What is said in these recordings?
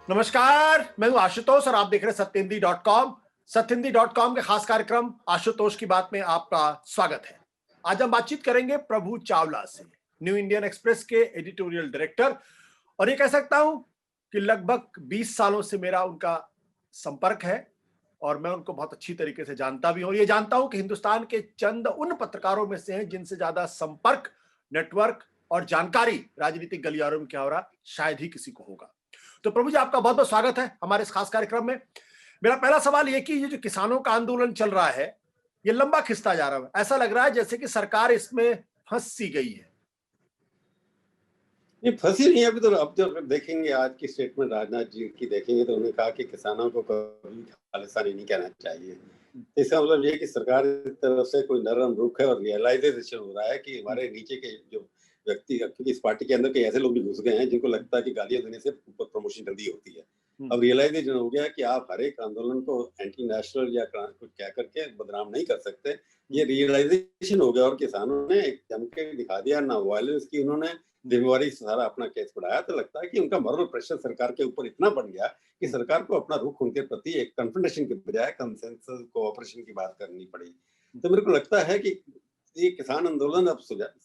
नमस्कार, मैं हूं आशुतोष और आप देख रहे हैं सत्यहिंदी.com। सत्यहिंदी.com के खास कार्यक्रम आशुतोष की बात में आपका स्वागत है। आज हम बातचीत करेंगे प्रभु चावला से, न्यू इंडियन एक्सप्रेस के एडिटोरियल डायरेक्टर। और ये कह सकता हूं कि लगभग 20 सालों से मेरा उनका संपर्क है और मैं उनको बहुत अच्छी तरीके से जानता भी हूं। ये जानता हूं कि हिंदुस्तान के चंद उन पत्रकारों में से हैं जिनसे ज्यादा संपर्क, नेटवर्क और जानकारी राजनीतिक गलियारों में क्या हो रहा शायद ही किसी को होगा। तो प्रभु जी, आपका बहुत बहुत स्वागत है हमारे इस खास कार्यक्रम में। मेरा पहला सवाल ये कि ये जो किसानों का आंदोलन चल रहा है, ये लंबा खिंचता जा रहा है। ऐसा लग रहा है जैसे कि सरकार इसमें फंस सी गई है। नहीं, फंसी नहीं। अभी तो अब जब देखेंगे आज की स्टेटमेंट राजनाथ जी की देखेंगे तो उन्होंने कहा कि किसानों को कभी खालिस्तानी नहीं कहना चाहिए। तो इसका मतलब ये है कि सरकार की तरफ से कोई नरम रुख है और रियलाइजेशन हो रहा है कि हमारे नीचे के जो व्यक्ति, क्योंकि इस पार्टी के अंदर के ऐसे लोग भी घुस गए हैं जिनको लगता है कि गालियां देने से प्रमोशन जल्दी होती है। अब रियलाइजेशन हो गया कि आप हर एक आंदोलन को एंटी नेशनल या कुछ कह करके बदनाम नहीं कर सकते। ये रियलाइजेशन हो गया और किसानों ने एक जम के दिखा दिया, ना वायलेंस की उन्होंने जिम्मेवारी से सारा अपना केस बढ़ाया। तो लगता है कि उनका मॉरल प्रेशर सरकार के ऊपर इतना बढ़ गया कि सरकार को अपना रुख उनके प्रति एक कन्फ्रंटेशन के बजाय कंसेंसस कोऑपरेशन की बात करनी पड़ी। तो मेरे को लगता है कि ये किसान आंदोलन अब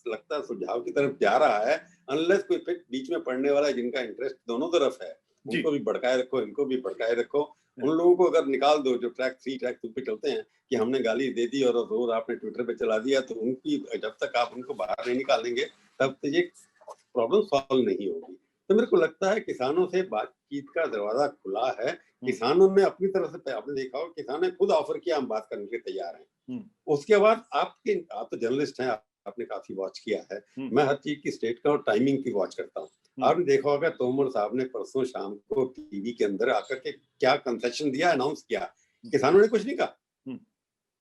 लगता है सुझाव की तरफ जा रहा है, अनलेस कोई बीच में पड़ने वाला है जिनका इंटरेस्ट दोनों तरफ है, उनको भी भड़काए रखो, इनको भी भड़काए रखो। उन लोगों को अगर निकाल दो जो ट्रैक 3 ट्रैक 2 पे चलते हैं कि हमने गाली दे दी और रोज आपने ट्विटर पे चला दिया, तो उनकी जब तक आप उनको बाहर नहीं निकालेंगे तब तक ये प्रॉब्लम सॉल्व नहीं होगी। तो मेरे को लगता है किसानों से बातचीत का दरवाजा खुला है। किसानों ने अपनी तरफ से, आपने देखा हो, किसानों ने खुद ऑफर किया हम बात करने के तैयार हैं। उसके बाद आप तो जर्नलिस्ट हैं, आपने काफी वॉच किया है। मैं हर चीज की स्टेट का और टाइमिंग की वॉच करता हूँ। आपने देखा होगा तोमर साहब ने परसों शाम को टीवी के अंदर आकर के क्या कंसेशन दिया, अनाउंस किया, किसानों ने कुछ नहीं कहा।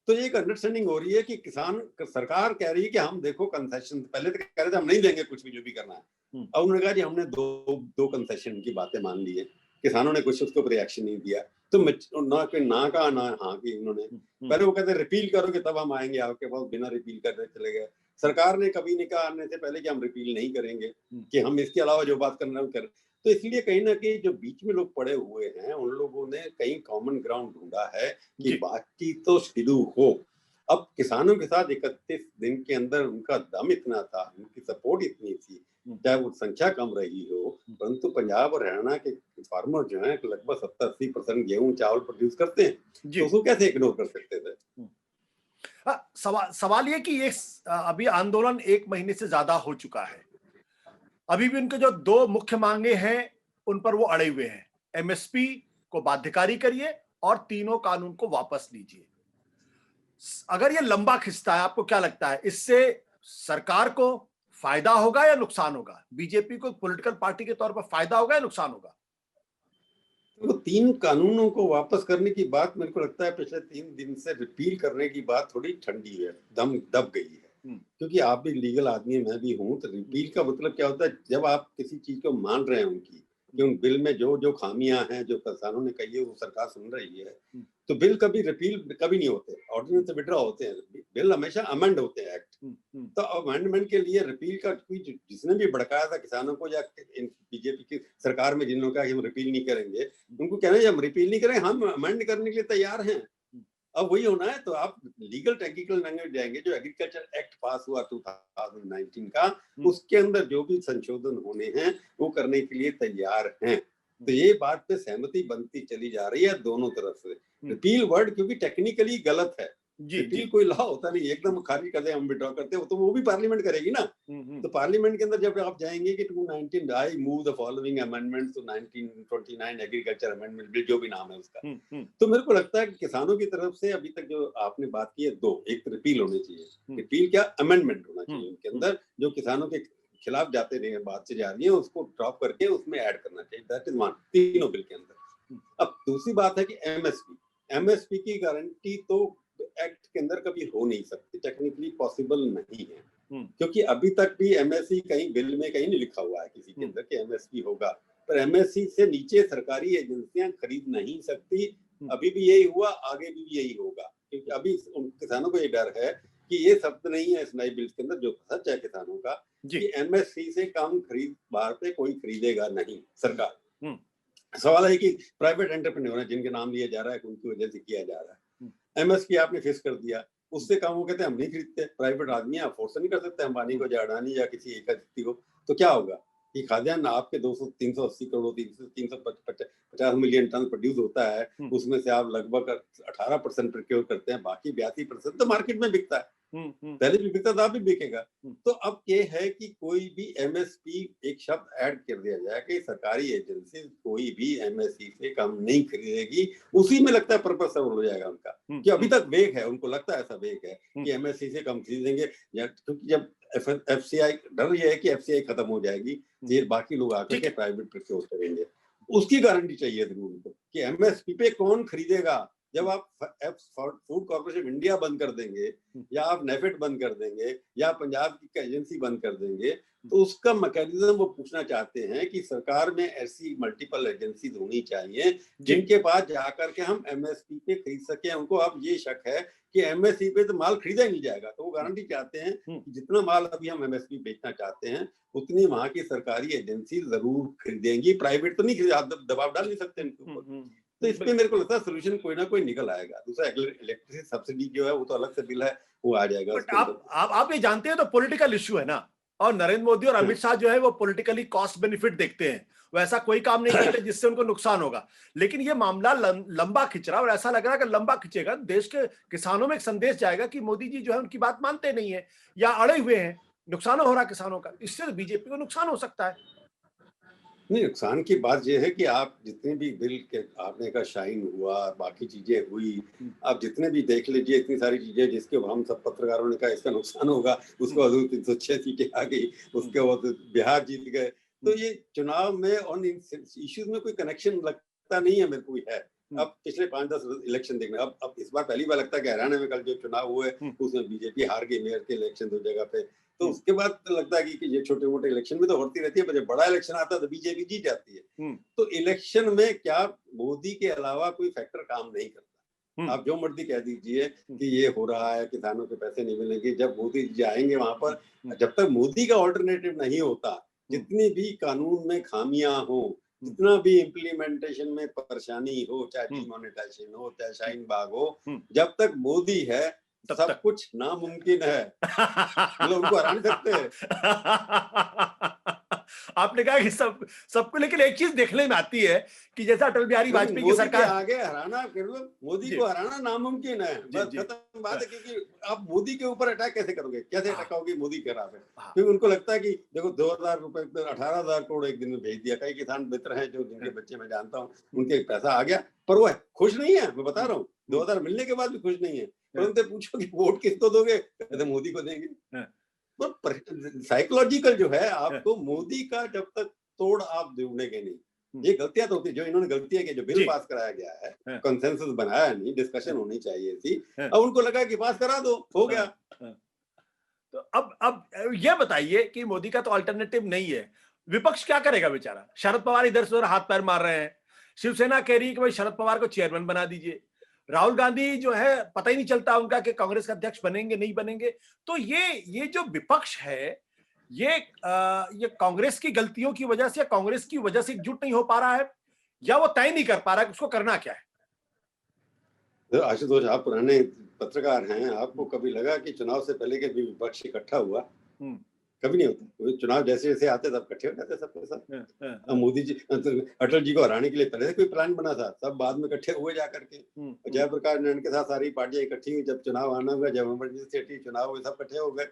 तो एक अंडरस्टैंडिंग हो रही है कि किसान, सरकार कह रही है कि हम देखो कंसेशन, पहले तो कह रहे थे हम नहीं देंगे कुछ भी जो भी करना है। अब उन्होंने कहा कि हमने दो कंसेशन की बातें मान ली है। किसानों ने कुछ उसके ऊपर रिएक्शन नहीं दिया। तो ना कोई ना कहा ना हाँ की उन्होंने। पहले वो कहते रिपील करोगे तब हम आएंगे आपके पास, बिना रिपील करने चले गए। सरकार ने कभी नहीं कहा आने से पहले कि हम रिपील नहीं करेंगे, कि हम इसके अलावा जो बात करना है कर। तो इसलिए कहीं ना कहीं जो बीच में लोग पड़े हुए हैं उन लोगों ने कहीं कॉमन ग्राउंड ढूंढा है कि बातचीत तो शुरू हो। अब किसानों के साथ 31 दिन के अंदर उनका दम इतना था, उनकी सपोर्ट इतनी थी, चाहे वो संख्या कम रही हो, परंतु पंजाब और हरियाणा के फार्मर जो हैं लगभग 70-80% गेहूं चावल प्रोड्यूस करते हैं, तो उसको कैसे इग्नोर कर सकते थे? सवाल ये कि ये अभी आंदोलन 1 महीने से ज्यादा हो चुका है, अभी भी उनके जो 2 मुख्य मांगे हैं उन पर वो अड़े हुए हैं। एमएसपी को बाध्यकारी करिए और तीनों कानून को वापस लीजिए। अगर ये लंबा खिंचता है, आपको क्या लगता है इससे सरकार को फायदा होगा या नुकसान होगा? बीजेपी को पॉलिटिकल पार्टी के तौर पर फायदा होगा या नुकसान होगा? तो 3 कानूनों को वापस करने की बात मेरे को लगता है पिछले 3 दिन से रिपील करने की बात थोड़ी ठंडी है, दब गई है। क्योंकि आप भी लीगल आदमी, मैं भी हूं। तो रिपील का मतलब क्या होता है? जब आप किसी चीज को मान रहे हैं उनकी, कि उन बिल में जो जो खामियां हैं, जो किसानों ने कही है वो सरकार सुन रही है, तो बिल कभी रिपील कभी नहीं होते, ऑर्डिनेंस से विड्रॉ होते हैं। बिल हमेशा अमेंड होते हैं, एक्ट। तो अमेंडमेंट के लिए रिपील का जिसने भी भड़काया था किसानों को, या बीजेपी की सरकार में जिन्होंने कहा कि हम रिपील नहीं करेंगे, उनको कहना है हम रिपील नहीं करेंगे, हम अमेंड करने के लिए तैयार हैं। अब वही होना है। तो आप लीगल टेक्निकल लैंग्वेज जाएंगे, जो एग्रीकल्चर एक्ट पास हुआ 2019 का, उसके अंदर जो भी संशोधन होने हैं वो करने के लिए तैयार हैं। तो ये बात पे सहमति बनती चली जा रही है दोनों तरफ से। रिपील वर्ड क्योंकि टेक्निकली गलत है, रिपील कोई लॉ होता नहीं, एकदम खारिज कर दे हम विड्रॉ करते हो, तो वो भी पार्लियामेंट करेगी ना। तो पार्लियामेंट के अंदर जब आप जाएंगे कि 219 I move the following amendments to 1929 agriculture amendment bill, जो भी नाम है उसका। तो मेरे को लगता है कि किसानों की तरफ से अभी तक जो आपने बात की है, 2, एक रिपील होनी चाहिए, रिपील क्या अमेंडमेंट होना चाहिए उनके अंदर, जो किसानों के खिलाफ जाते रहे बात से जा रही है उसको ड्रॉप करके उसमें ऐड करना चाहिए। दैट इज वन, तीनों बिल के अंदर। अब दूसरी बात है कि एमएसपी की गारंटी तो एक्ट के अंदर कभी हो नहीं सकती, टेक्निकली पॉसिबल नहीं है। क्योंकि अभी तक भी एमएसपी कहीं बिल में कहीं नहीं लिखा हुआ है किसी के अंदर कि एमएसपी होगा। पर एमएसपी से नीचे सरकारी एजेंसियां खरीद नहीं सकती। अभी भी यही हुआ, आगे भी यही होगा। क्योंकि अभी किसानों को ये डर है कि ये शब्द नहीं है इस नए बिल के अंदर, जो सच है किसानों का, कि एमएसपी से कम खरीद बाहर पे कोई खरीदेगा नहीं सरकार। सवाल है कि प्राइवेट एंटरप्रेन्योर है जिनके नाम लिया जा रहा है उनकी वजह से किया जा रहा है। एमएसपी आपने फिक्स कर दिया, उससे कम वो कहते हैं हम नहीं खरीदते, प्राइवेट आदमी आप फोर्स नहीं कर सकते अंबानी को या अडानी या किसी एक व्यक्ति को, तो क्या होगा कि खाद्यान्न आपके 200 380 करोड़ 350 मिलियन टन प्रोड्यूस होता है, उसमें से आप लगभग 18% प्रोक्योर करते हैं, बाकी 82% तो मार्केट में बिकता है। पहले भी बिकता था, अब भी बिकेगा। तो अब ये है कि कोई भी एमएसपी एक शब्द ऐड कर दिया जाए कि सरकारी एजेंसी कोई भी एमएसपी से कम नहीं खरीदेगी, उसी में लगता है पर्पस सर्व हो जाएगा उनका, कि अभी तक वेग है, उनको लगता है ऐसा वेग है कि एमएसपी से कम खरीदेंगे, क्योंकि जब एफसीआई डर ये है कि एफसीआई खत्म हो जाएगी, फिर बाकी लोग आकर के प्राइवेट प्रोक्योर करेंगे, उसकी गारंटी चाहिए थी उनको कि एमएसपी पे कौन खरीदेगा। जब आप फूड कॉर्पोरेशन ऑफ इंडिया बंद कर देंगे या आप नेफेड बंद कर देंगे या पंजाब की एजेंसी बंद कर देंगे, तो उसका मैकेनिज्म वो पूछना चाहते हैं कि सरकार में ऐसी मल्टीपल एजेंसी होनी चाहिए जिनके पास जाकर के हम एमएसपी पे खरीद सके। उनको अब ये शक है कि एमएसपी पे तो माल खरीदा ही नहीं जाएगा, तो वो गारंटी चाहते हैं कि जितना माल अभी हम एमएसपी बेचना चाहते हैं उतनी वहां की सरकारी एजेंसी जरूर खरीदेंगी, प्राइवेट तो नहीं खरीद, दबाव डाल नहीं सकते इनके ऊपर। तो इस पे मेरे को लगता है सोल्यूशन कोई ना कोई निकल आएगा। दूसरा इलेक्ट्रिसिटी सब्सिडी जो है वो तो अलग से बिल है, वो आ जाएगा। बट आप ये जानते हैं तो पॉलिटिकल इश्यू है ना, और नरेंद्र मोदी और अमित शाह जो है वो पॉलिटिकली कॉस्ट बेनिफिट देखते हैं, वैसा कोई काम नहीं करते जिससे उनको नुकसान होगा। लेकिन ये मामला लंबा खिंच रहा है और ऐसा लग रहा है कि लंबा खिंचेगा, देश के किसानों में एक संदेश जाएगा कि मोदी जी जो है उनकी बात मानते नहीं है या अड़े हुए हैं, नुकसान हो रहा किसानों का, इससे बीजेपी को नुकसान हो सकता है। नहीं, नुकसान की बात यह है कि आप जितने भी बिल के आपने का शाइन हुआ, बाकी चीजें हुई, आप जितने भी देख लीजिए, इतनी सारी चीजें जिसके हम सब पत्रकारों ने कहा इसका नुकसान होगा, उसके बाद 306 सीटें आ गई, उसके बाद बिहार जीत गए। तो ये चुनाव में और इश्यूज में कोई कनेक्शन लगता नहीं है मेरे को है। अब पिछले 5-10 इलेक्शन देखना, अब इस बार पहली बार लगता है कि हरियाणा में कल जो चुनाव हुए उसमें बीजेपी हार गई मेयर के इलेक्शन 2 जगह पे, तो उसके बाद तो लगता है कि ये छोटे मोटे इलेक्शन में तो होती रहती है, पर जब बड़ा इलेक्शन आता है तो बीजेपी जीत जाती है। तो इलेक्शन में क्या मोदी के अलावा कोई फैक्टर काम नहीं करता। आप जो मर्जी कह दीजिए कि ये हो रहा है, किसानों के पैसे नहीं मिलेंगे, जब मोदी जाएंगे वहां पर, जब तक मोदी का ऑल्टरनेटिव नहीं होता, जितनी भी कानून में खामियां हो, जितना भी इम्प्लीमेंटेशन में परेशानी हो, चाहे डिमोनेटाइजेशन हो, चाहे शाहीन बाग हो, जब तक मोदी है सब कुछ नामुमकिन है। मतलब उनको हरा नहीं सकते। आपने कहा कि सबको, लेकिन एक चीज देखने में आती है कि जैसा अटल बिहारी वाजपेयी की सरकार आगे हराना, मोदी को हराना नामुमकिन है, बस खत्म बात है। क्योंकि आप मोदी के ऊपर अटैक कैसे करोगे, कैसे अटैक होगी मोदी के खिलाफ? क्योंकि उनको लगता है कि देखो 2000 रुपए 18,000 करोड़ एक दिन में भेज दिया। कई किसान मित्र हैं जो जिनके बच्चे मैं जानता हूँ, उनके पैसा आ गया, पर वो खुश नहीं है। मैं बता रहा हूँ 2000 मिलने के बाद भी खुश नहीं है। पर उनसे पूछो कि वोट किसको दोगे, कहते मोदी को देंगे। पर साइकोलॉजिकल जो है, आपको मोदी का जब तक तोड़ आप ढूंढेंगे नहीं। ये गलतियां तो होती है जो इन्होंने गलतियां की, जो बिल पास कराया गया है, कंसेंसस बनाया नहीं, डिस्कशन होनी चाहिए थी, अब उनको लगा कि पास करा दो, हो गया। तो अब ये बताइए कि मोदी का तो अल्टरनेटिव नहीं है, विपक्ष क्या करेगा बेचारा? शरद पवार इधर से उधर हाथ पैर मार रहे हैं, शिवसेना कह रही है कि भाई शरद पवार को चेयरमैन बना दीजिए, राहुल गांधी जो है पता ही नहीं चलता उनका कि कांग्रेस का अध्यक्ष बनेंगे नहीं बनेंगे। तो ये जो विपक्ष है, ये कांग्रेस की गलतियों की वजह से या कांग्रेस की वजह से एकजुट नहीं हो पा रहा है, या वो तय नहीं कर पा रहा है कि उसको करना क्या है? तो आशुतोष, आप पुराने पत्रकार हैं, आपको कभी लगा कि चुनाव से पहले के भी विपक्ष इकट्ठा हुआ? कभी नहीं होता। चुनाव जैसे जैसे आते तब इकट्ठे हो जाते सबके साथ। मोदी जी, अटल जी को हराने के लिए पहले से कोई प्लान बना था, सब बाद में इकट्ठे हुए जाकर के। जयप्रकाश नारायण के साथ सारी पार्टियां इकट्ठी हुई, जब चुनाव आना हुआ, जब इमरजेंसी चुनाव हुए, सब इकट्ठे हो गए।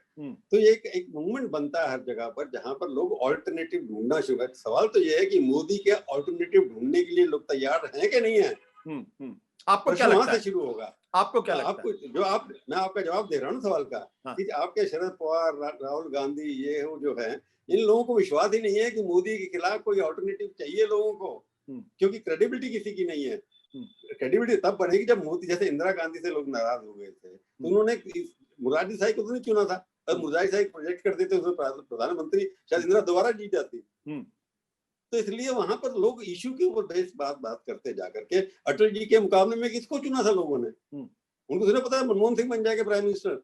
तो ये एक मूवमेंट बनता है हर जगह पर, जहां पर लोग ऑल्टरनेटिव ढूंढना शुरू कर। सवाल तो ये है कि मोदी के ऑल्टरनेटिव ढूंढने के लिए लोग तैयार हैं कि नहीं है? आपको क्या लगता है? से शुरू होगा। आपको क्या लगता है? आपको जो मैं आपका जवाब दे रहा हूँ सवाल का, कि आपके शरद पवार, राहुल गांधी, ये हो जो है, इन लोगों को विश्वास ही नहीं है कि मोदी के खिलाफ कोई ऑल्टरनेटिव चाहिए लोगों को, क्योंकि क्रेडिबिलिटी किसी की नहीं है। क्रेडिबिलिटी तब बढ़ेगी जब मोदी, जैसे इंदिरा गांधी से लोग नाराज हो गए थे, तो उन्होंने मुरारजी देसाई को तो नहीं चुना था। अगर मुरारजी देसाई प्रोजेक्ट कर देते उसमें प्रधानमंत्री, शायद इंदिरा दोबारा जीत जाती। तो इसलिए वहां पर लोग इश्यू के ऊपर बेस बात करते जाकर के। अटल जी के मुकाबले में किसको चुना था लोगों ने? उनको सिर्फ पता है मनमोहन सिंह बन जाएगा प्राइम मिनिस्टर।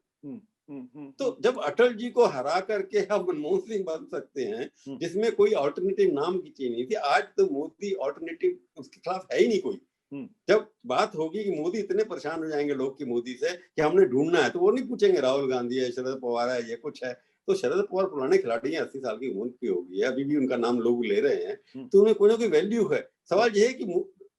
तो जब अटल जी को हरा करके हम मनमोहन सिंह बन सकते हैं जिसमें कोई ऑल्टरनेटिव नाम की चीज नहीं थी, आज तो मोदी ऑल्टरनेटिव उसके खिलाफ है ही नहीं कोई। जब बात होगी कि मोदी इतने परेशान हो जाएंगे लोग की मोदी से कि हमने ढूंढना है, तो वो नहीं पूछेंगे राहुल गांधी है, शरद पवार है, ये कुछ है। तो शरद पवार पुराने खिलाड़ी हैं, 80 साल की उम्र की होगी है, अभी भी उनका नाम लोग ले रहे हैं, तो उन्हें कोई ना कोई वैल्यू है। सवाल ये है कि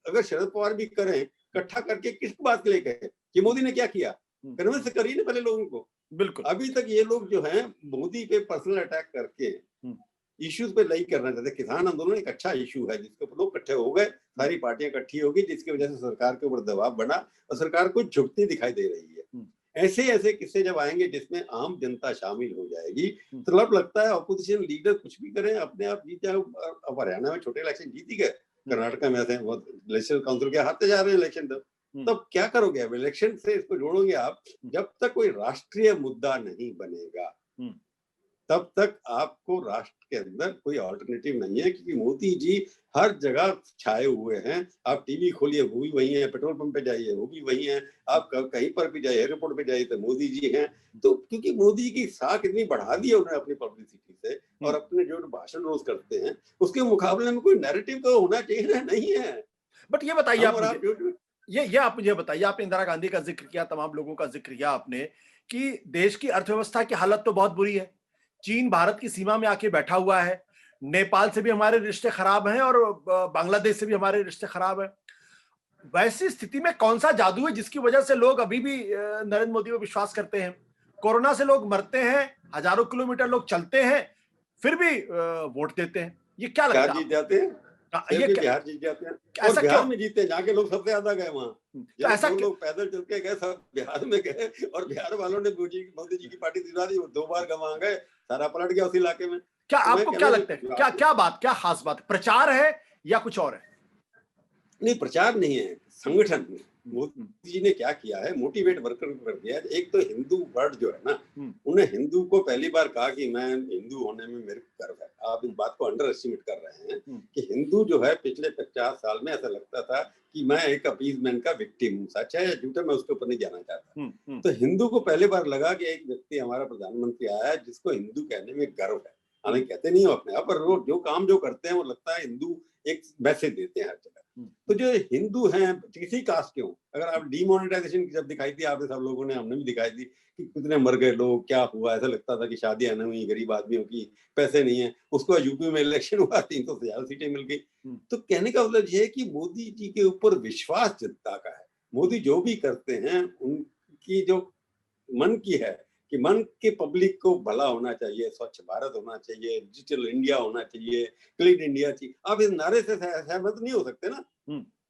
अगर शरद पवार भी करें इकट्ठा करके, किस बात के लिए कहें कि मोदी ने क्या किया, कन्विंस करिए ना पहले लोगों को। बिल्कुल। अभी तक ये लोग जो हैं मोदी पे पर्सनल अटैक करके इश्यूज पे नहीं करना चाहते। किसान आंदोलन एक अच्छा इशू है जिसके ऊपर लोग इकट्ठे हो गए, सारी पार्टियां इकट्ठी होगी, जिसकी वजह से सरकार के ऊपर दबाव बना और सरकार को झुकती दिखाई दे रही है। ऐसे ऐसे किस्से जब आएंगे जिसमें आम जनता शामिल हो जाएगी, तो अब लगता है ऑपोजिशन लीडर कुछ भी करें अपने आप जीत जाए। अब हरियाणा में छोटे इलेक्शन जीत ही गए, कर्नाटका में ऐसे इलेक्शन काउंसिल के हारते जा रहे हैं इलेक्शन। तब क्या करोगे? अब इलेक्शन से इसको जोड़ोगे आप, जब तक कोई राष्ट्रीय मुद्दा नहीं बनेगा तब तक आपको राष्ट्र के अंदर कोई ऑल्टरनेटिव नहीं है, क्योंकि मोदी जी हर जगह छाए हुए हैं। आप टीवी खोलिए वो भी वही है, पेट्रोल पंप पे जाइए वो भी वही है, आप कहीं पर भी जाइए, एयरपोर्ट पे जाइए तो मोदी जी हैं। तो क्योंकि मोदी की साख इतनी बढ़ा दी है उन्होंने अपनी पब्लिसिटी से, और अपने जो भाषण रोज करते हैं उसके मुकाबले में कोई नैरेटिव तो होना चाहिए ना, नहीं है। बट ये बताइए आप मुझे बताइए, आपने इंदिरा गांधी का जिक्र किया, तमाम लोगों का जिक्र किया आपने, कि देश की अर्थव्यवस्था की हालत तो बहुत बुरी है। चीन भारत की सीमा में आके बैठा हुआ है, नेपाल से भी हमारे रिश्ते खराब हैं और बांग्लादेश से भी हमारे रिश्ते खराब हैं। वैसी स्थिति में कौन सा जादू है जिसकी वजह से लोग अभी भी नरेंद्र मोदी पर विश्वास करते हैं? कोरोना से लोग मरते हैं, हजारों किलोमीटर लोग चलते हैं, फिर भी वोट देते हैं। ये क्या लगता है? जीत जाते हैं, ये बिहार जीत जाते हैं, और बिहार में जीते हैं, जाके लोग सबसे ज्यादा गए वहां। तो ऐसा लोग पैदल चल के गए, सब बिहार में गए, और बिहार वालों ने मोदी जी की पार्टी दिला दी, वो 2 बार गंवा गए, सारा पलट गया उस इलाके में। क्या आपको क्या लगता है, क्या खास बात, प्रचार है या कुछ और है? नहीं, प्रचार नहीं है, संगठन। मोदी जी ने क्या किया है, मोटिवेट वर्कर को कर दिया है। एक तो हिंदू वर्ड जो है ना, उन्हें हिंदू को पहली बार कहा कि मैं हिंदू होने में मेरे को गर्व है। आप इस बात को अंडर एस्टिमेट कर रहे हैं कि हिंदू जो है पिछले 50 साल में ऐसा लगता था कि मैं एक अपीजमेंट का विक्टिम हूँ। सच है या झूठा मैं उसके ऊपर नहीं जाना चाहता। तो हिंदू को पहली बार लगा कि एक व्यक्ति हमारा प्रधानमंत्री आया है जिसको हिंदू कहने में गर्व है। हालांकि कहते नहीं हो अपने आप, पर वो जो काम जो करते हैं वो लगता है हिंदू एक मैसेज देते हैं हर जगह। तो जो हिंदू हैं किसी कास्ट के हो, अगर आप डीमोनेटाइजेशन की जब दिखाई थी आपने, सब लोगों ने, हमने भी दिखाई थी कि कितने मर गए लोग, क्या हुआ, ऐसा लगता था कि शादियां नहीं हुई, गरीब आदमियों की, पैसे नहीं है। उसको यूपी में इलेक्शन हुआ, 300 से ज्यादा सीटें मिल गई। तो कहने का मतलब ये है कि मोदी जी के ऊपर विश्वास जनता का है। मोदी जो भी करते हैं उनकी जो मन की है कि मन के पब्लिक को भला होना चाहिए, स्वच्छ भारत होना चाहिए, डिजिटल इंडिया होना चाहिए, क्लीन इंडिया चाहिए। आप इस नारे से सहमत नहीं हो सकते ना।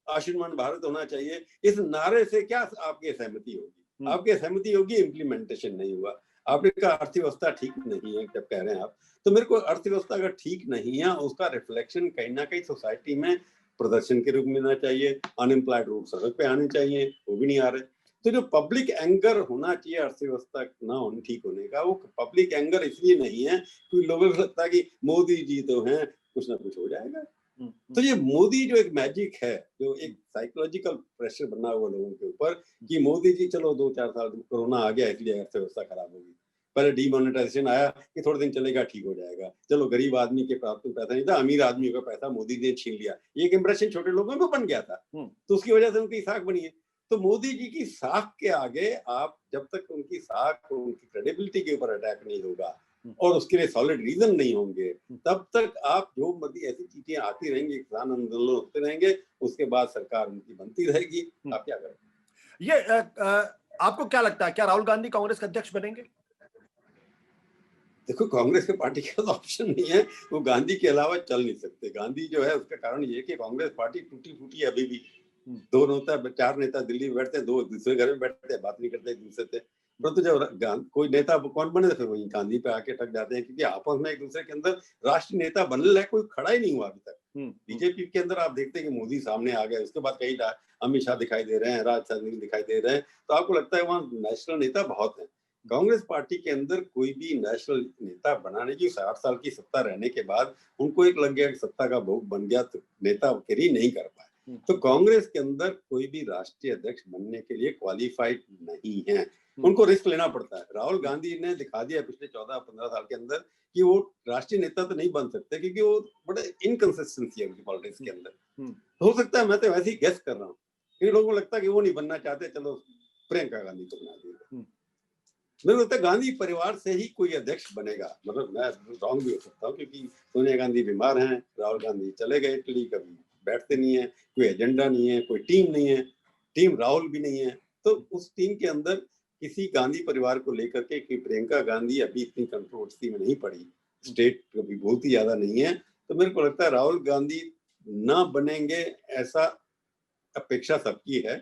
आयुष्मान भारत होना चाहिए, इस नारे से क्या आपकी सहमति होगी? आपकी सहमति होगी इम्प्लीमेंटेशन नहीं हुआ। आपने कहा अर्थव्यवस्था ठीक नहीं है, जब कह रहे हैं आप, तो मेरे को अर्थव्यवस्था अगर ठीक नहीं है उसका रिफ्लेक्शन कहीं ना कहीं सोसाइटी में प्रदर्शन के रूप में आना चाहिए। अनएम्प्लॉयड लोग सड़क पे आने चाहिए, वो भी नहीं आ रहे। तो जो पब्लिक एंगर होना चाहिए अर्थव्यवस्था ना होने ठीक होने का, वो पब्लिक एंगर इसलिए नहीं है क्योंकि लोगों को लगता है कि मोदी जी तो हैं, कुछ ना कुछ हो जाएगा। तो ये मोदी जो एक मैजिक है, जो एक साइकोलॉजिकल प्रेशर बना हुआ लोगों के ऊपर कि मोदी जी चलो 2-4 साल कोरोना आ गया इसलिए अर्थव्यवस्था खराब होगी, पहले डीमोनेटाइजेशन आया कि थोड़े दिन चलेगा ठीक हो जाएगा, चलो गरीब आदमी के पास तो पैसा नहीं था, अमीर आदमी का पैसा मोदी ने छीन लिया, ये एक इंप्रेशन छोटे लोगों में बन गया था। तो उसकी वजह से उनकी साख बनी है। तो मोदी जी की साख के आगे आप जब तक उनकी साख, उनकी क्रेडिबिलिटी के ऊपर अटैक नहीं होगा और उसके लिए सॉलिड रीजन नहीं होंगे, तब तक आप जो मर्जी ऐसी चीजें आती रहेंगी, किसान आंदोलन होते रहेंगे, उसके बाद सरकार उनकी बनती रहेगी। आप क्या करेंगे? ये आपको क्या लगता है, क्या राहुल गांधी कांग्रेस के अध्यक्ष बनेंगे? देखो, कांग्रेस के पार्टी का तो ऑप्शन नहीं है, वो गांधी के अलावा चल नहीं सकते। गांधी जो है उसका कारण ये कि कांग्रेस पार्टी टूटी फूटी है अभी भी। 2 नेता, 4 नेता दिल्ली में बैठते हैं, 2 दूसरे घर में बैठते हैं, बात नहीं करते एक दूसरे से। परंतु जब कोई नेता कौन बने, फिर वही गांधी पे आके टक जाते हैं, क्योंकि आपस में एक दूसरे के अंदर राष्ट्रीय नेता बनने लायक कोई खड़ा ही नहीं हुआ अभी तक। बीजेपी के अंदर आप देखते हैं कि मोदी सामने आ गए, उसके बाद कई अमित शाह दिखाई दे रहे हैं, राजनाथ सिंह दिखाई दे रहे हैं, तो आपको लगता है वहाँ नेशनल नेता बहुत है। कांग्रेस पार्टी के अंदर कोई भी नेशनल नेता बनाने की 60 साल की सत्ता रहने के बाद उनको एक लग गया, सत्ता का भोग बन गया, तो नेता कैरी नहीं कर पाए। तो कांग्रेस के अंदर कोई भी राष्ट्रीय अध्यक्ष बनने के लिए क्वालिफाइड नहीं है। उनको रिस्क लेना पड़ता है। राहुल गांधी ने दिखा दिया पिछले 14-15 साल के अंदर कि वो राष्ट्रीय नेता तो नहीं बन सकते, क्योंकि वो बड़े इनकंसिस्टेंसी है उनकी पॉलिटिक्स के अंदर। हो सकता है, मैं तो वैसे ही गेस कर रहा हूँ, इन लोगों को लगता है कि वो नहीं बनना चाहते, चलो प्रियंका गांधी को बना दिया। मेरे लगता है गांधी परिवार से ही कोई अध्यक्ष बनेगा। मतलब मैं रॉन्ग भी हो सकता हूँ, क्योंकि सोनिया गांधी बीमार हैं, राहुल गांधी चले गए इटली, कभी बैठते नहीं है, कोई एजेंडा नहीं है, कोई टीम नहीं है, टीम राहुल भी नहीं है। तो उस टीम के अंदर किसी गांधी परिवार को लेकर के कि प्रियंका गांधी अभी इतनी कंट्रोवर्सी में नहीं पड़ी, स्टेट कभी बहुत ही ज्यादा नहीं है, तो मेरे को लगता है राहुल गांधी ना बनेंगे ऐसा अपेक्षा सबकी है।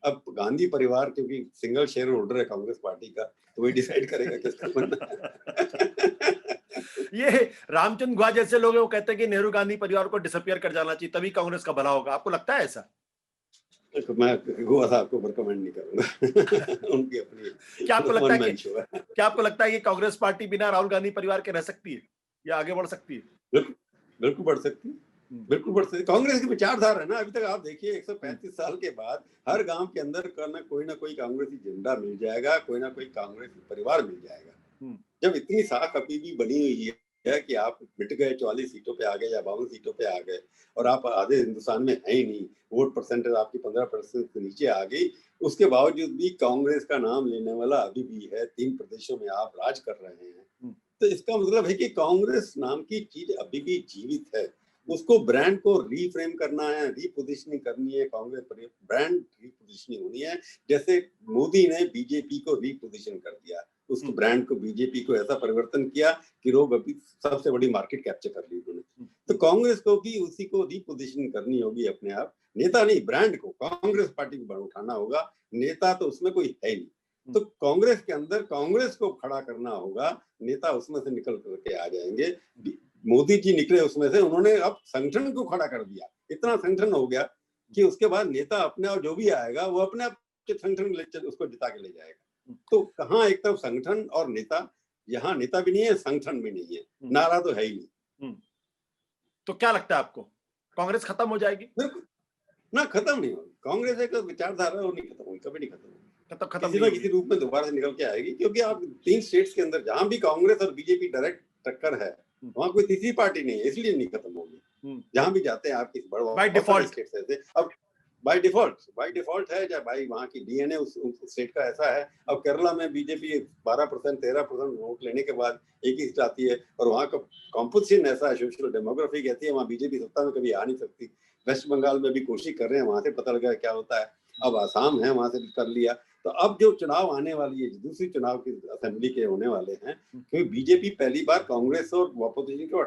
अब गांधी परिवार क्योंकि सिंगल शेयर होल्डर है कांग्रेस पार्टी का, तो वही डिसाइड करेगा किसका बनना है। ये रामचंद्र गुहा जैसे लोग हैं, वो कहते हैं कि नेहरू गांधी परिवार को डिसअपियर कर जाना चाहिए, तभी कांग्रेस का भला होगा। आपको लगता है ऐसा? तो मैं गुहा साहब को रिकमेंड नहीं करूंगा। उनकी अपनी क्या आपको लगता है शो है। क्या आपको लगता है कि कांग्रेस पार्टी बिना राहुल गांधी परिवार के रह सकती है या आगे बढ़ सकती है? बिल्कुल बढ़ सकती है, बिल्कुल बढ़ सकती है। कांग्रेस की विचारधारा है ना, अभी तक आप देखिए 135 साल के बाद हर गांव के अंदर ना कोई कांग्रेसी झंडा मिल जाएगा, कोई ना कोई कांग्रेसी परिवार मिल जाएगा। जब इतनी साख अभी भी बनी हुई है कि आप मिट गए, 44 सीटों पे आ गए या 52 सीटों पे आ गए, और आप आधे हिंदुस्तान में है ही नहीं, वोट परसेंटेज आपकी 15% से नीचे आ गई, उसके बावजूद भी कांग्रेस का नाम लेने वाला अभी भी है, 3 प्रदेशों में आप राज कर रहे हैं। तो इसका मतलब है कि कांग्रेस नाम की चीज अभी भी जीवित है। उसको ब्रांड को रीफ्रेम करना है, रीपोजिशनिंग करनी है, कांग्रेस ब्रांड रीपोजिशनिंग होनी है। जैसे मोदी ने बीजेपी को रीपोजिशन कर दिया, उसको ब्रांड को, बीजेपी को ऐसा परिवर्तन किया कि लोग अभी सबसे बड़ी मार्केट कैप्चर कर ली उन्होंने। तो कांग्रेस को भी उसी को रीपोजिशन करनी होगी अपने आप, नेता नहीं, ब्रांड को, कांग्रेस पार्टी को उठाना होगा। नेता तो उसमें कोई है नहीं, तो कांग्रेस के अंदर कांग्रेस को खड़ा करना होगा, नेता उसमें से निकल करके आ जाएंगे। मोदी जी निकले उसमें से, उन्होंने अब संगठन को खड़ा कर दिया, इतना संगठन हो गया कि उसके बाद नेता अपने और जो भी आएगा वो अपने आप संगठन उसको जिता के ले जाएगा। तो कहाँ एक तरफ संगठन और नेता, यहाँ नेता भी नहीं है, संगठन भी नहीं है, नारा तो है ही नहीं। तो क्या लगता है आपको, कांग्रेस खत्म हो जाएगी? ना, खत्म नहीं होगी। कांग्रेस एक विचारधारा वो नहीं खत्म होगी, कभी नहीं खत्म होगी, खत्म किसी ना किसी रूप में दोबारा से निकल के आएगी। क्योंकि आप 3 स्टेट्स के अंदर जहां भी कांग्रेस और बीजेपी डायरेक्ट टक्कर है, वहां कोई तीसरी पार्टी नहीं है, इसलिए नहीं खत्म होगी। जहां भी जाते हैं आप किसी बड़े बाय डिफॉल्ट स्टेट से, अब बाय डिफॉल्ट है, या भाई वहां की डीएनए उस स्टेट का ऐसा है। अब केरला में बीजेपी 12% 13% वोट लेने के बाद एक ही सीट आती है, और वहां का कॉम्पोजिशन ऐसा है, सोशल डेमोग्राफी कहती है, वहां बीजेपी सत्ता में कभी आ नहीं सकती। वेस्ट बंगाल में भी कोशिश कर रहे हैं, वहां से पता लगा क्या होता है। अब आसाम है, वहां से भी कर लिया। तो अब जो चुनाव आने वाली है, दूसरी चुनाव की असेंबली के होने वाले हैं, क्योंकि बीजेपी पहली बार कांग्रेस और अपोजिशन को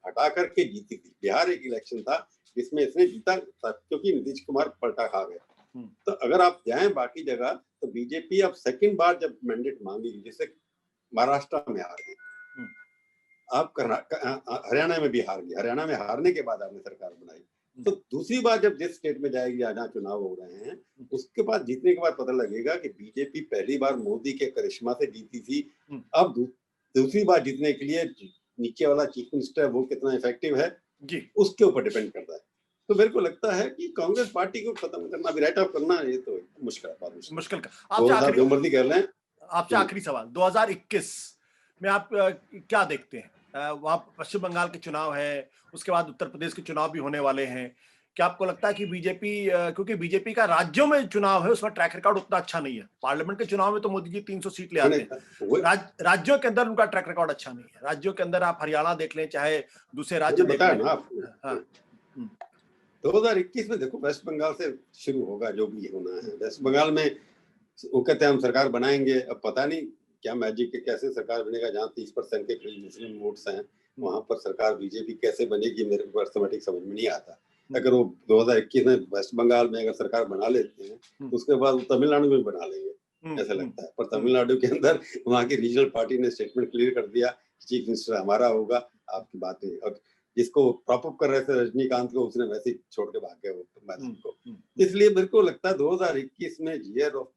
हटा करके जीती थी। बिहार एक इलेक्शन था जिसमें इसने जीता, क्योंकि नीतीश कुमार पलटा खा गए। तो अगर आप जाएं बाकी जगह, तो बीजेपी अब सेकंड बार जब मैंडेट मांगेगी, जैसे महाराष्ट्र में हार गई, आप हरियाणा में भी हार गई, हरियाणा में हारने के बाद आपने सरकार बनाई, तो दूसरी बार जब जिस स्टेट में जाएगी जहाँ चुनाव हो रहे हैं, उसके बाद जीतने के बाद पता लगेगा कि बीजेपी पहली बार मोदी के करिश्मा से जीती थी। अब दूसरी बार जीतने के लिए नीचे वाला चीफ मिनिस्टर वो कितना इफेक्टिव है जी, उसके ऊपर डिपेंड करता है। तो मेरे को लगता है कि कांग्रेस पार्टी को खत्म करना, राइट ऑफ करना, ये तो मुश्किल है, मुश्किल का। आपसे जो मर्जी कर लें। आपसे आखिरी सवाल, 2021 में आप क्या देखते हैं? वहां पश्चिम बंगाल के चुनाव है, उसके बाद उत्तर प्रदेश के चुनाव भी होने वाले हैं। क्या आपको लगता है कि बीजेपी, क्योंकि बीजेपी का राज्यों में चुनाव है, उसमें ट्रैक रिकॉर्ड उतना अच्छा नहीं है। पार्लियामेंट के चुनाव में तो मोदी जी 300 सीट ले आते हैं, राज्यों के अंदर उनका ट्रैक रिकॉर्ड अच्छा नहीं है। राज्यों के अंदर आप हरियाणा देख लें, चाहे दूसरे राज्य देख लें। 2021 में देखो, वेस्ट बंगाल से शुरू होगा जो भी होना है। वेस्ट बंगाल में वो कहते हैं हम सरकार बनाएंगे, अब पता नहीं क्या मैजिक है, कैसे सरकार बनेगा। जहाँ 30% के मुस्लिम वोट्स हैं, वहां पर सरकार बीजेपी कैसे बनेगी, मेरे को अर्थमेटिक समझ में नहीं आता। अगर वो 2021 में वेस्ट बंगाल में अगर सरकार बना लेते हैं, तो उसके बाद वो तमिलनाडु में बना लेंगे ऐसा लगता है। पर तमिलनाडु के अंदर वहाँ की रीजनल पार्टी ने स्टेटमेंट क्लियर कर दिया, चीफ मिनिस्टर हमारा होगा, आपकी बात नहीं। और जिसको प्रॉप अप कर रहे थे रजनीकांत को, उसने वैसे ही छोड़ के भाग गया वो मैदान को। इसलिए मेरे को लगता है 2021 में ईयर ऑफ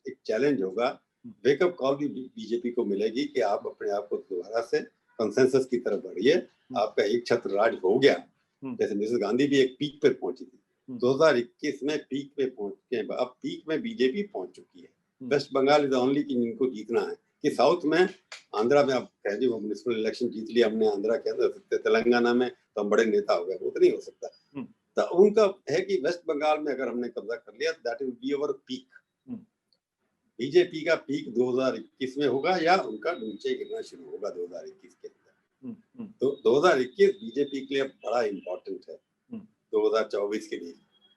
एक चैलेंज होगा। वेकअप कॉल भी बीजेपी को मिलेगी कि आप अपने आप को दोबारा से कंसेंसस की तरफ बढ़िए। आपका एक छत्र राज हो गया, जैसे मिसेस गांधी भी एक पीक पे पहुंची थी। 2021 में पीक पे पहुंच के अब पीक में बीजेपी पहुंच चुकी है। वेस्ट बंगाल इज ओनली कि इनको जीतना है कि साउथ में आंध्रा में आप कह दी म्युनिसिपल इलेक्शन जीत लिया हमने आंध्रा के अंदर, तेलंगाना में तो हम बड़े नेता हो गए, वो तो नहीं हो सकता। तो उनका है कि वेस्ट बंगाल में अगर हमने कब्जा कर लिया that will be our peak. BJP का पीक 2021 में होगा या उनका नीचे गिरना शुरू होगा 2021 के अंदर। तो 2021 बीजेपी के लिए बड़ा इंपॉर्टेंट है 2024 के लिए,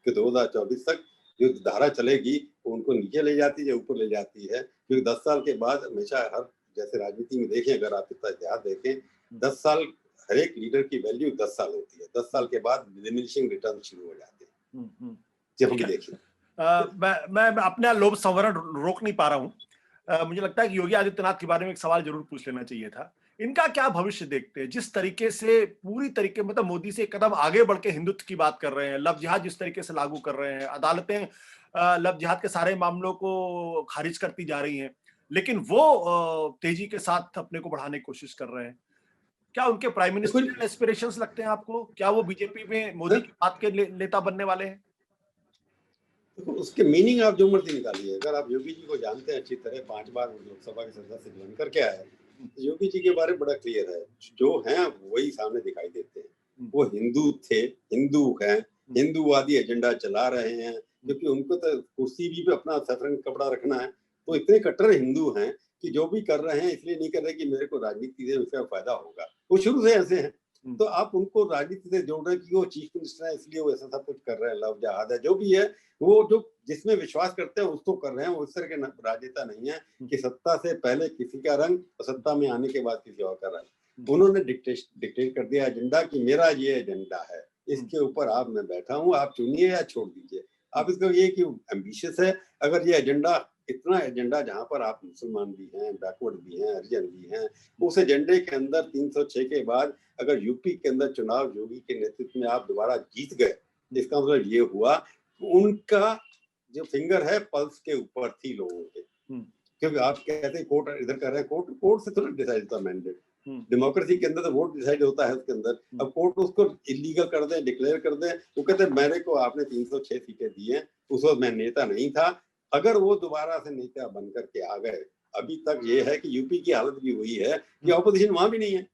कि 2024 तक जो धारा चलेगी वो उनको नीचे ले जाती है, ऊपर ले जाती है। क्योंकि 10 साल के बाद हमेशा हर, जैसे राजनीति में देखें, अगर आप इतना इतिहास देखें, 10 साल हर एक लीडर की वैल्यू 10 साल होती है। 10 साल के बाद डिमिनिशिंग रिटर्न शुरू हो जाते हैं। जब हम देखें मैं अपना लोभ संवरण रोक नहीं पा रहा हूँ। मुझे लगता है कि योगी आदित्यनाथ के बारे में एक सवाल जरूर पूछ लेना चाहिए था। इनका क्या भविष्य देखते हैं? जिस तरीके से पूरी तरीके मतलब मोदी से एक कदम आगे बढ़ के हिंदुत्व की बात कर रहे हैं, लव जिहाद जिस तरीके से लागू कर रहे हैं, अदालतें लव जिहाद के सारे मामलों को खारिज करती जा रही हैं, लेकिन वो तेजी के साथ अपने को बढ़ाने की कोशिश कर रहे हैं। क्या उनके प्राइम मिनिस्टर एस्पिरेशंस लगते हैं आपको? क्या वो बीजेपी में मोदी की बात के नेता बनने वाले हैं? देखो उसके मीनिंग आप जो मर्जी निकालिए। अगर आप योगी जी को जानते हैं अच्छी तरह, 5 बार लोकसभा के सदस्य बन करके आए, योगी जी के बारे में बड़ा क्लियर है। जो हैं वही सामने दिखाई देते हैं। वो हिंदू थे, हिंदू हैं, हिंदूवादी एजेंडा चला रहे हैं, क्योंकि उनको तो कुर्सी भी पे अपना सफरंग कपड़ा रखना है। तो इतने कट्टर हिंदू हैं कि जो भी कर रहे हैं इसलिए नहीं कर रहे कि मेरे को राजनीति से उसका फायदा होगा। वो शुरू से ऐसे हैं। तो आप उनको राजनीति से जोड़ रहे कि वो चीफ मिनिस्टर है इसलिए वो ऐसा सब कुछ कर रहे हैं, लव जिहाद है, जो भी है वो जो जिसमें विश्वास करते हैं उसको कर रहे हैं। वो इस तरह के राजनेता नहीं है कि सत्ता से पहले किसी का रंग और सत्ता में आने के बाद किसी और का रंग। उन्होंने डिक्टेट कर दिया एजेंडा कि मेरा ये एजेंडा है, इसके ऊपर आप मैं बैठा हूँ, आप चुनिए या छोड़ दीजिए। आप इसको ये कि एम्बिशियस है। अगर ये एजेंडा, इतना एजेंडा जहां पर आप मुसलमान भी हैं, बैकवर्ड भी हैं, हरिजन भी हैं, उस एजेंडे के अंदर 306 के बाद अगर यूपी के अंदर चुनाव योगी के नेतृत्व में आप दोबारा जीत गए, इसका मतलब ये हुआ उनका जो फिंगर है पल्स के ऊपर थी लोगों के। क्योंकि आप कहते हैं कोर्ट इधर कर रहे हैं, कोर्ट से थोड़ा डिसाइड होता मैंडेट। डेमोक्रेसी के अंदर तो वोट डिसाइड होता है उसके अंदर। अब कोर्ट उसको इलीगल कर दे, डिक्लेयर कर दे, वो कहते हैं मेरे को आपने 306 सीटें दी हैं, उस वक्त मैं नेता नहीं था। अगर वो दोबारा से नेता बन करके आ गए, अभी तक ये है कि यूपी की हालत भी हुई है कि ऑपोजिशन वहां भी नहीं है।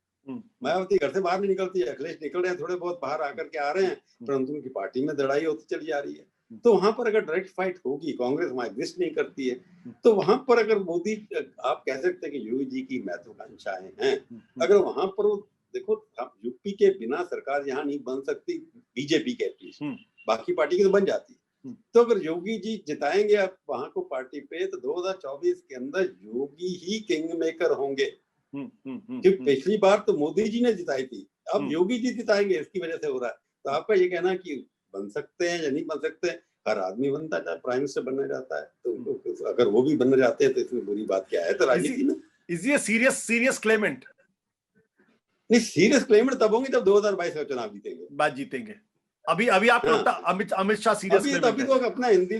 मायावती घर से बाहर नहीं निकलती है, अखिलेश निकल रहे हैं, थोड़े बहुत बाहर आकर के आ रहे हैं, परंतु उनकी पार्टी में लड़ाई होती चली जा रही है। तो वहां पर अगर डायरेक्ट फाइट होगी, कांग्रेस वहां एग्जिस्ट नहीं करती है, तो वहां पर अगर मोदी, आप कह सकते हैं कि योगी जी की महत्वाकांक्षाएं हैं, अगर वहां पर देखो यूपी के बिना सरकार यहाँ नहीं बन सकती, बीजेपी के एटलीस्ट, बाकी पार्टी की तो बन जाती है। तो अगर योगी जी जिताएंगे आप वहां को पार्टी पे, तो 2024 के अंदर योगी ही किंग मेकर होंगे। क्योंकि पिछली बार तो मोदी जी ने जिताई थी, अब योगी जी जिताएंगे, इसकी वजह से हो रहा है। तो आपका ये कहना कि बन सकते हैं या नहीं बन सकते, हर आदमी बनता है, प्राइम मिनिस्टर बनना चाहता है, तो अगर वो भी बनना चाहते हैं तो इसमें बुरी बात क्या है? तो राजनीति में इज ये सीरियस क्लेमेंट? नहीं, सीरियस क्लेमेंट तब होंगे जब 2022 का चुनाव जीतेंगे। अभी आपको लगता अमित शाह सीरियस क्लेमेंट है? अभी तो अपना हिंदी,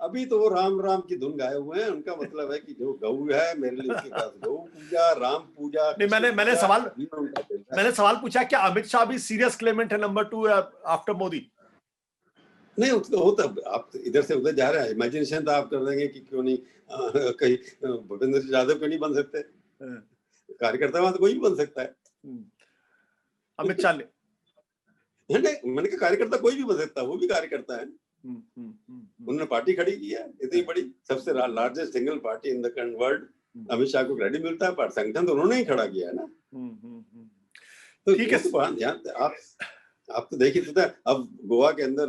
अभी तो वो राम राम की धुन गाए हुए हैं। उनका मतलब है कि जो गऊ है मेरे लिए उसके पास गऊ पूजा, राम पूजा। नहीं, मैंने सवाल पूछा क्या अमित शाह भी सीरियस क्लेमेंट है नंबर 2 आफ्टर मोदी? नहीं, उसको होता, आप इधर से उधर जा रहे हैं, इमेजिनेशन तो आप कर देंगे कि क्यों नहीं कहीं भूपेंद्र यादव क्यों नहीं बन सकते, कार्यकर्ता वहां तो कोई भी बन सकता है। अमित शाह मैंने कहा कार्यकर्ता कोई भी बन सकता है, वो भी कार्यकर्ता है। उन्होंने पार्टी खड़ी की है, इतनी बड़ी, सबसे largest single party in the world. Amit Shah को क्रेडिट मिलता है, पर संगठन तो उन्होंने ही खड़ा किया है ना। तो ठीक है, आप तो देखिए, तो अब गोवा के अंदर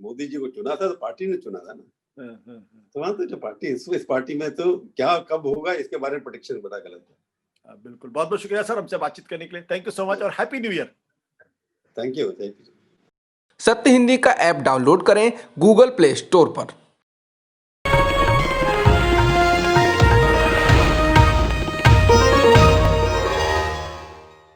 मोदी जी को चुना था तो पार्टी ने चुना था ना। तो वहां तो जो पार्टी, इस पार्टी में तो क्या कब होगा इसके बारे में प्रेडिक्शन बड़ा गलत है। बिल्कुल, बहुत बहुत शुक्रिया सर हमसे बातचीत करने के लिए। थैंक यू सो मच और happy new year. Thank you. सत्य हिंदी का ऐप डाउनलोड करें गूगल प्ले स्टोर पर।